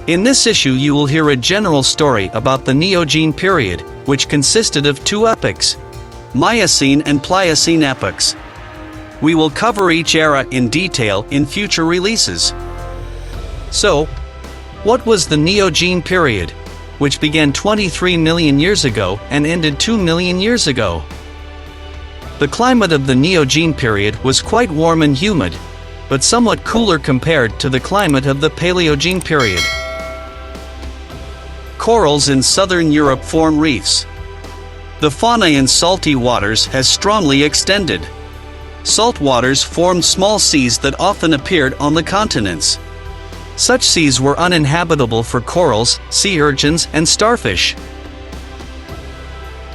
In this issue you will hear a general story about the Neogene period, which consisted of two epochs, Miocene and Pliocene epochs. We will cover each era in detail in future releases. So, what was the Neogene period, which began 23 million years ago and ended 2 million years ago? The climate of the Neogene period was quite warm and humid, but somewhat cooler compared to the climate of the Paleogene period. Corals in southern Europe form reefs. The fauna in salty waters has strongly extended. Salt waters formed small seas that often appeared on the continents. Such seas were uninhabitable for corals, sea urchins, and starfish.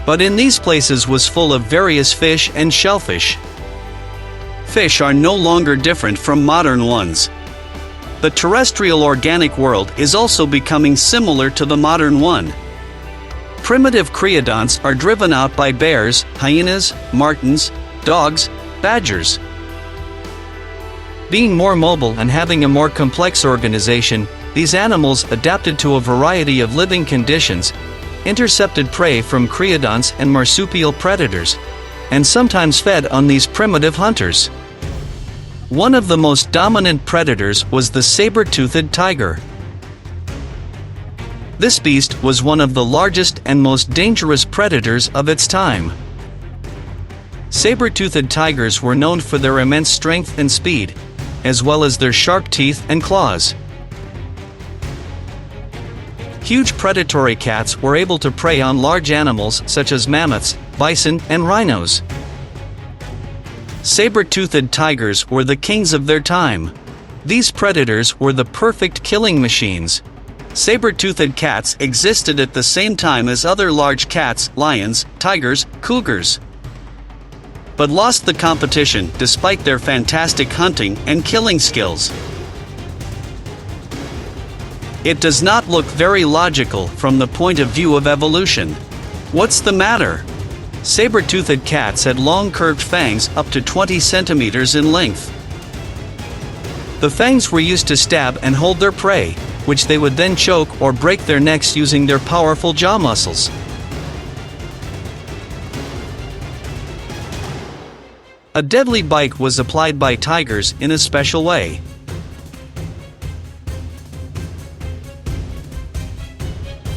But in these places was full of various fish and shellfish. Fish are no longer different from modern ones. The terrestrial organic world is also becoming similar to the modern one. Primitive creodonts are driven out by bears, hyenas, martens, dogs, badgers. Being more mobile and having a more complex organization, these animals adapted to a variety of living conditions, intercepted prey from creodonts and marsupial predators, and sometimes fed on these primitive hunters. One of the most dominant predators was the saber-toothed tiger. This beast was one of the largest and most dangerous predators of its time. Saber-toothed tigers were known for their immense strength and speed, as well as their sharp teeth and claws. Huge predatory cats were able to prey on large animals such as mammoths, bison, and rhinos. Saber-toothed tigers were the kings of their time. These predators were the perfect killing machines. Saber-toothed cats existed at the same time as other large cats, lions, tigers, cougars, but lost the competition despite their fantastic hunting and killing skills. It does not look very logical from the point of view of evolution. What's the matter? Saber-toothed cats had long curved fangs up to 20 centimeters in length. The fangs were used to stab and hold their prey, which they would then choke or break their necks using their powerful jaw muscles. A deadly bite was applied by tigers in a special way.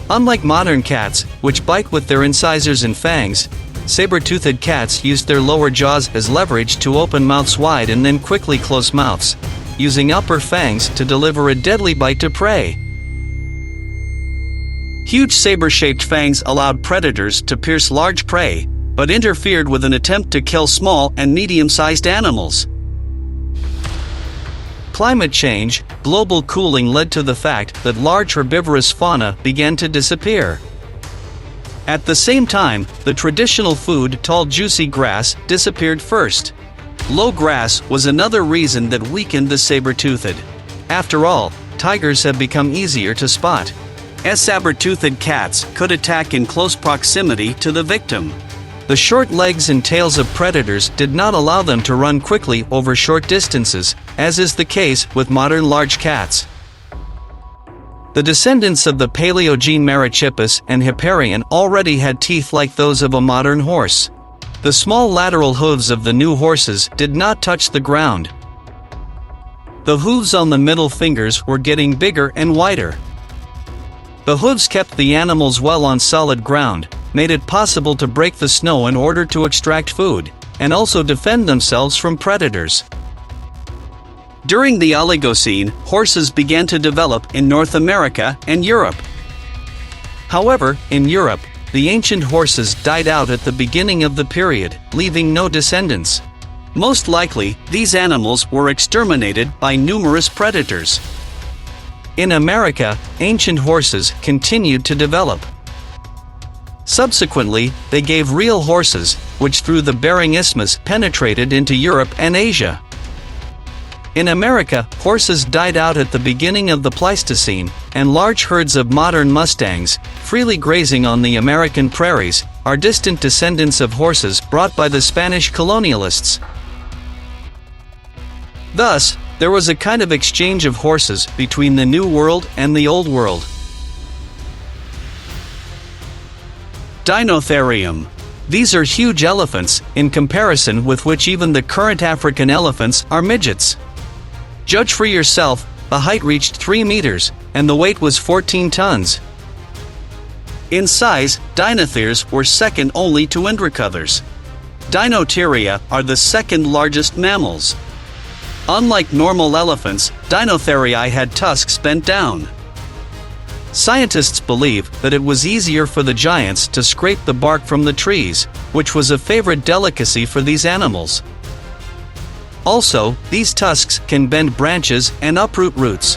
Unlike modern cats, which bite with their incisors and fangs, saber-toothed cats used their lower jaws as leverage to open mouths wide and then quickly close mouths, using upper fangs to deliver a deadly bite to prey. Huge saber-shaped fangs allowed predators to pierce large prey, but interfered with an attempt to kill small and medium-sized animals. Climate change, global cooling led to the fact that large herbivorous fauna began to disappear. At the same time, the traditional food, tall juicy grass, disappeared first. Low grass was another reason that weakened the saber-toothed. After all, tigers have become easier to spot, as saber-toothed cats could attack in close proximity to the victim. The short legs and tails of predators did not allow them to run quickly over short distances, as is the case with modern large cats. The descendants of the Paleogene Merychippus and Hipparion already had teeth like those of a modern horse. The small lateral hooves of the new horses did not touch the ground. The hooves on the middle fingers were getting bigger and wider. The hooves kept the animals well on solid ground, made it possible to break the snow in order to extract food, and also defend themselves from predators. During the Oligocene, horses began to develop in North America and Europe. However, in Europe, the ancient horses died out at the beginning of the period, leaving no descendants. Most likely, these animals were exterminated by numerous predators. In America, ancient horses continued to develop. Subsequently, they gave real horses, which through the Bering Isthmus penetrated into Europe and Asia. In America, horses died out at the beginning of the Pleistocene, and large herds of modern mustangs, freely grazing on the American prairies, are distant descendants of horses brought by the Spanish colonialists. Thus, There was a kind of exchange of horses between the New World and the Old World. Dinotherium. These are huge elephants, in comparison with which even the current African elephants are midgets. Judge for yourself, the height reached 3 meters, and the weight was 14 tons. In size, dinotheres were second only to indricothers. Dinotheria are the second largest mammals. Unlike normal elephants, Dinotheria had tusks bent down. Scientists believe that it was easier for the giants to scrape the bark from the trees, which was a favorite delicacy for these animals. Also, these tusks can bend branches and uproot roots.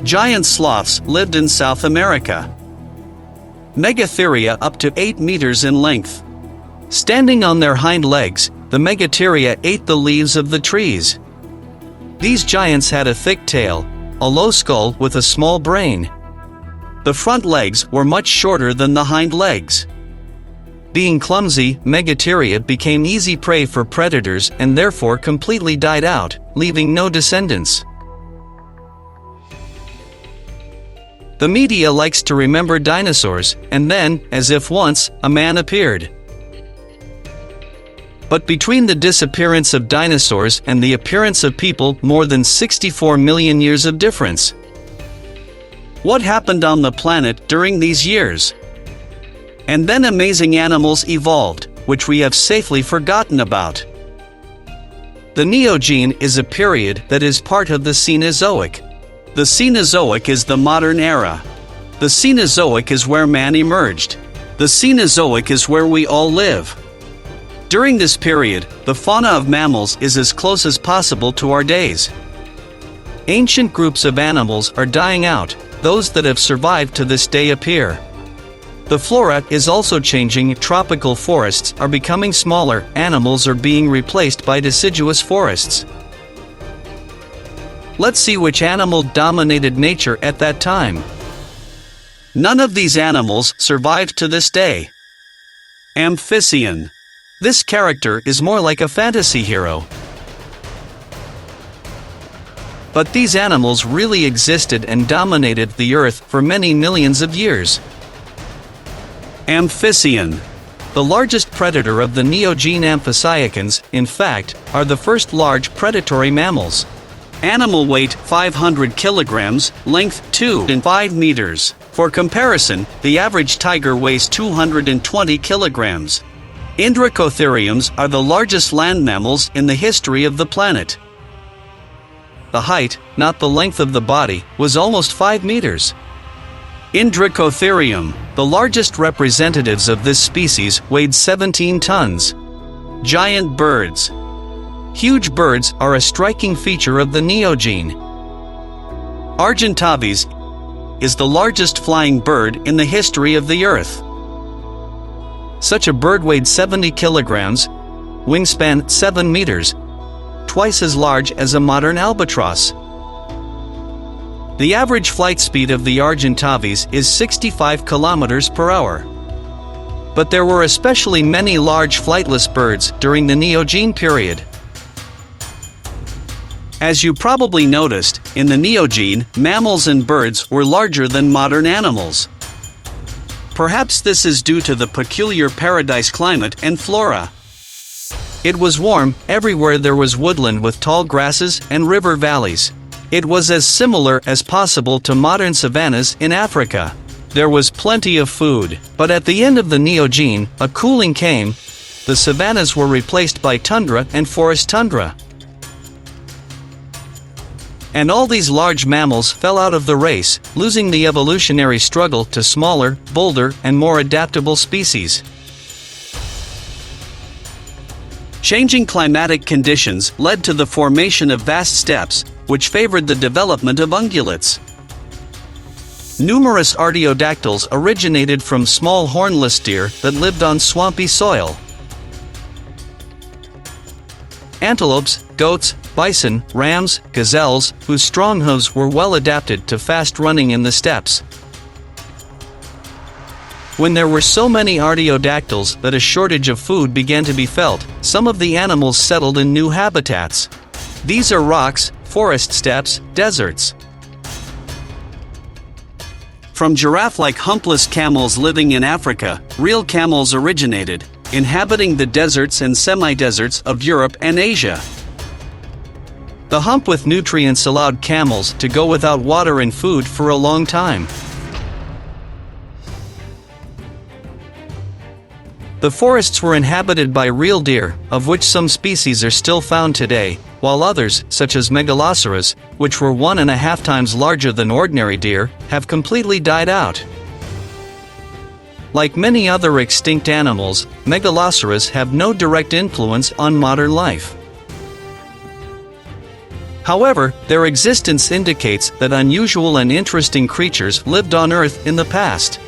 Giant sloths lived in South America. Megatheria up to 8 meters in length. Standing on their hind legs, the Megatheria ate the leaves of the trees. These giants had a thick tail, a low skull with a small brain. The front legs were much shorter than the hind legs. Being clumsy, Megatheria became easy prey for predators and therefore completely died out, leaving no descendants. The media likes to remember dinosaurs, and then, as if once, a man appeared. But between the disappearance of dinosaurs and the appearance of people, more than 64 million years of difference. What happened on the planet during these years? And then amazing animals evolved, which we have safely forgotten about. The Neogene is a period that is part of the Cenozoic. The Cenozoic is the modern era. The Cenozoic is where man emerged. The Cenozoic is where we all live. During this period, the fauna of mammals is as close as possible to our days. Ancient groups of animals are dying out, those that have survived to this day appear. The flora is also changing, tropical forests are becoming smaller, animals are being replaced by deciduous forests. Let's see which animal dominated nature at that time. None of these animals survived to this day. Amphibian. This character is more like a fantasy hero. But these animals really existed and dominated the earth for many millions of years. Amphibian. The largest predator of the Neogene amphibians, in fact, are the first large predatory mammals. Animal weight 500 kilograms, length 2 and 5 meters. For comparison, the average tiger weighs 220 kilograms. Indricotheriums are the largest land mammals in the history of the planet. The height, not the length of the body, was almost 5 meters. Indricotherium, the largest representatives of this species, weighed 17 tons. Giant birds. Huge birds are a striking feature of the Neogene. Argentavis is the largest flying bird in the history of the Earth. Such a bird weighed 70 kilograms, wingspan 7 meters, twice as large as a modern albatross. The average flight speed of the Argentavis is 65 kilometers per hour. But there were especially many large flightless birds during the Neogene period. As you probably noticed, in the Neogene, mammals and birds were larger than modern animals. Perhaps this is due to the peculiar paradise climate and flora. It was warm, everywhere there was woodland with tall grasses and river valleys. It was as similar as possible to modern savannas in Africa. There was plenty of food, but at the end of the Neogene, a cooling came. The savannas were replaced by tundra and forest tundra. And all these large mammals fell out of the race, losing the evolutionary struggle to smaller, bolder, and more adaptable species. Changing climatic conditions led to the formation of vast steppes, which favored the development of ungulates. Numerous artiodactyls originated from small hornless deer that lived on swampy soil. Antelopes, goats, bison, rams, gazelles, whose strong hooves were well adapted to fast running in the steppes. When there were so many artiodactyls that a shortage of food began to be felt, some of the animals settled in new habitats. These are rocks, forest steppes, deserts. From giraffe-like humpless camels living in Africa, real camels originated, inhabiting the deserts and semi-deserts of Europe and Asia. The hump with nutrients allowed camels to go without water and food for a long time. The forests were inhabited by real deer, of which some species are still found today, while others, such as Megaloceros, which were 1.5 times larger than ordinary deer, have completely died out. Like many other extinct animals, Megaloceros have no direct influence on modern life. However, their existence indicates that unusual and interesting creatures lived on Earth in the past.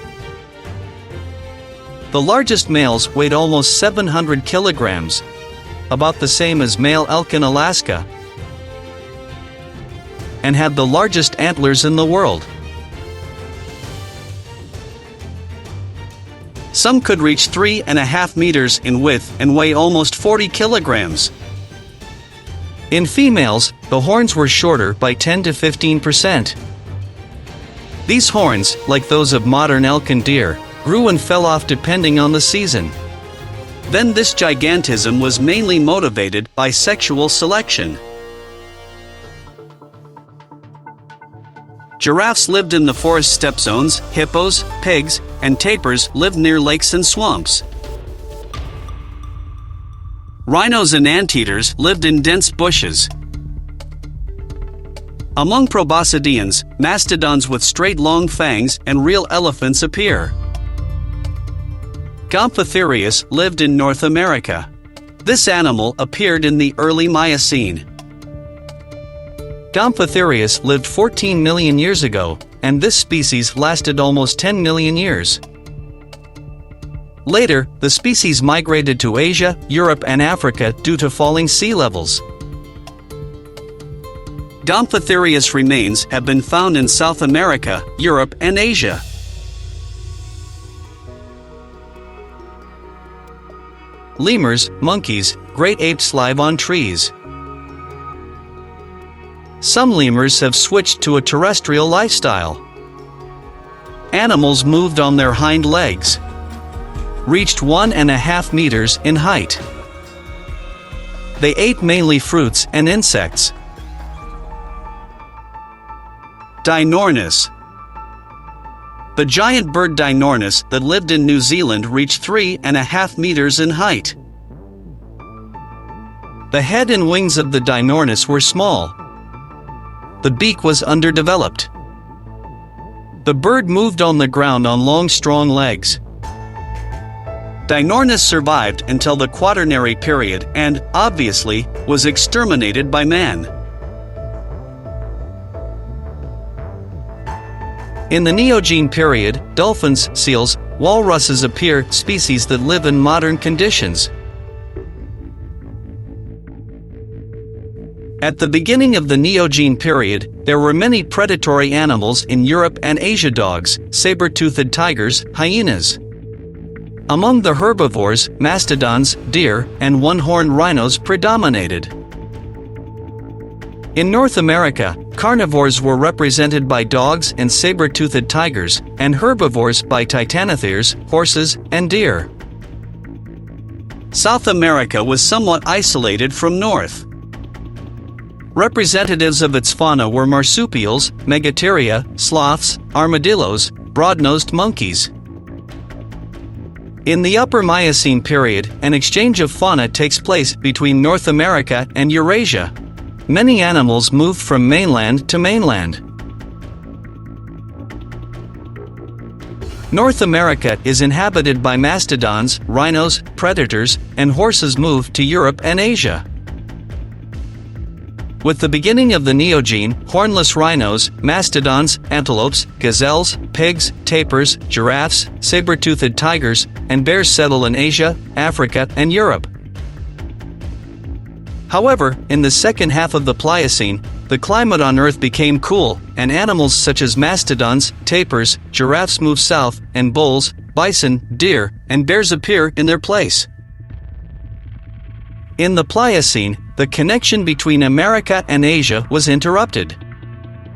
The largest males weighed almost 700 kilograms, about the same as male elk in Alaska, and had the largest antlers in the world. Some could reach 3.5 meters in width and weigh almost 40 kilograms. In females, the horns were shorter by 10 to 15%. These horns, like those of modern elk and deer, grew and fell off depending on the season. Then this gigantism was mainly motivated by sexual selection. Giraffes lived in the forest steppe zones, hippos, pigs, and tapirs lived near lakes and swamps. Rhinos and anteaters lived in dense bushes. Among proboscideans, mastodons with straight long fangs and real elephants appear. Gomphotherius lived in North America. This animal appeared in the early Miocene. Gomphotherius lived 14 million years ago, and this species lasted almost 10 million years. Later, the species migrated to Asia, Europe, and Africa due to falling sea levels. Gomphotherius remains have been found in South America, Europe, and Asia. Lemurs, monkeys, great apes live on trees. Some lemurs have switched to a terrestrial lifestyle. Animals moved on their hind legs. Reached 1.5 meters in height. They ate mainly fruits and insects. Dinornis. The giant bird Dinornis that lived in New Zealand reached 3.5 meters in height. The head and wings of the Dinornis were small. The beak was underdeveloped. The bird moved on the ground on long, strong legs. Dinornis survived until the Quaternary period and, obviously, was exterminated by man. In the Neogene period, dolphins, seals, walruses appear, species that live in modern conditions. At the beginning of the Neogene period, there were many predatory animals in Europe and Asia: dogs, saber-toothed tigers, hyenas. Among the herbivores, mastodons, deer, and one-horned rhinos predominated. In North America, carnivores were represented by dogs and saber-toothed tigers, and herbivores by titanotheres, horses, and deer. South America was somewhat isolated from North. Representatives of its fauna were marsupials, megateria, sloths, armadillos, broad-nosed monkeys. In the Upper Miocene period, an exchange of fauna takes place between North America and Eurasia. Many animals moved from mainland to mainland. North America is inhabited by mastodons, rhinos, predators, and horses moved to Europe and Asia. With the beginning of the Neogene, hornless rhinos, mastodons, antelopes, gazelles, pigs, tapirs, giraffes, saber-toothed tigers, and bears settle in Asia, Africa, and Europe. However, in the second half of the Pliocene, the climate on Earth became cool, and animals such as mastodons, tapirs, giraffes move south, and bulls, bison, deer, and bears appear in their place. In the Pliocene, the connection between America and Asia was interrupted.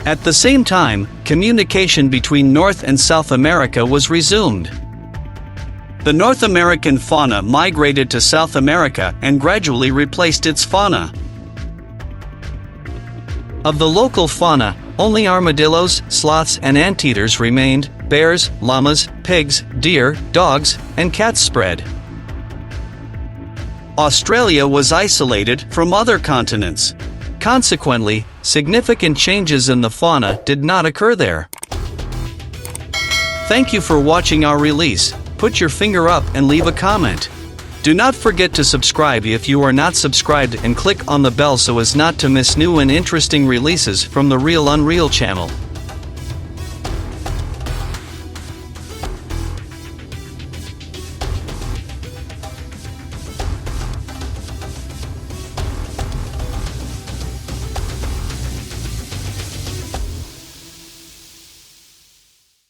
At the same time, communication between North and South America was resumed. The North American fauna migrated to South America and gradually replaced its fauna. Of the local fauna, only armadillos, sloths, and anteaters remained. Bears, llamas, pigs, deer, dogs, and cats spread. Australia was isolated from other continents. Consequently, significant changes in the fauna did not occur there. Thank you for watching our release. Put your finger up and leave a comment. Do not forget to subscribe if you are not subscribed, and click on the bell so as not to miss new and interesting releases from the Real Unreal channel.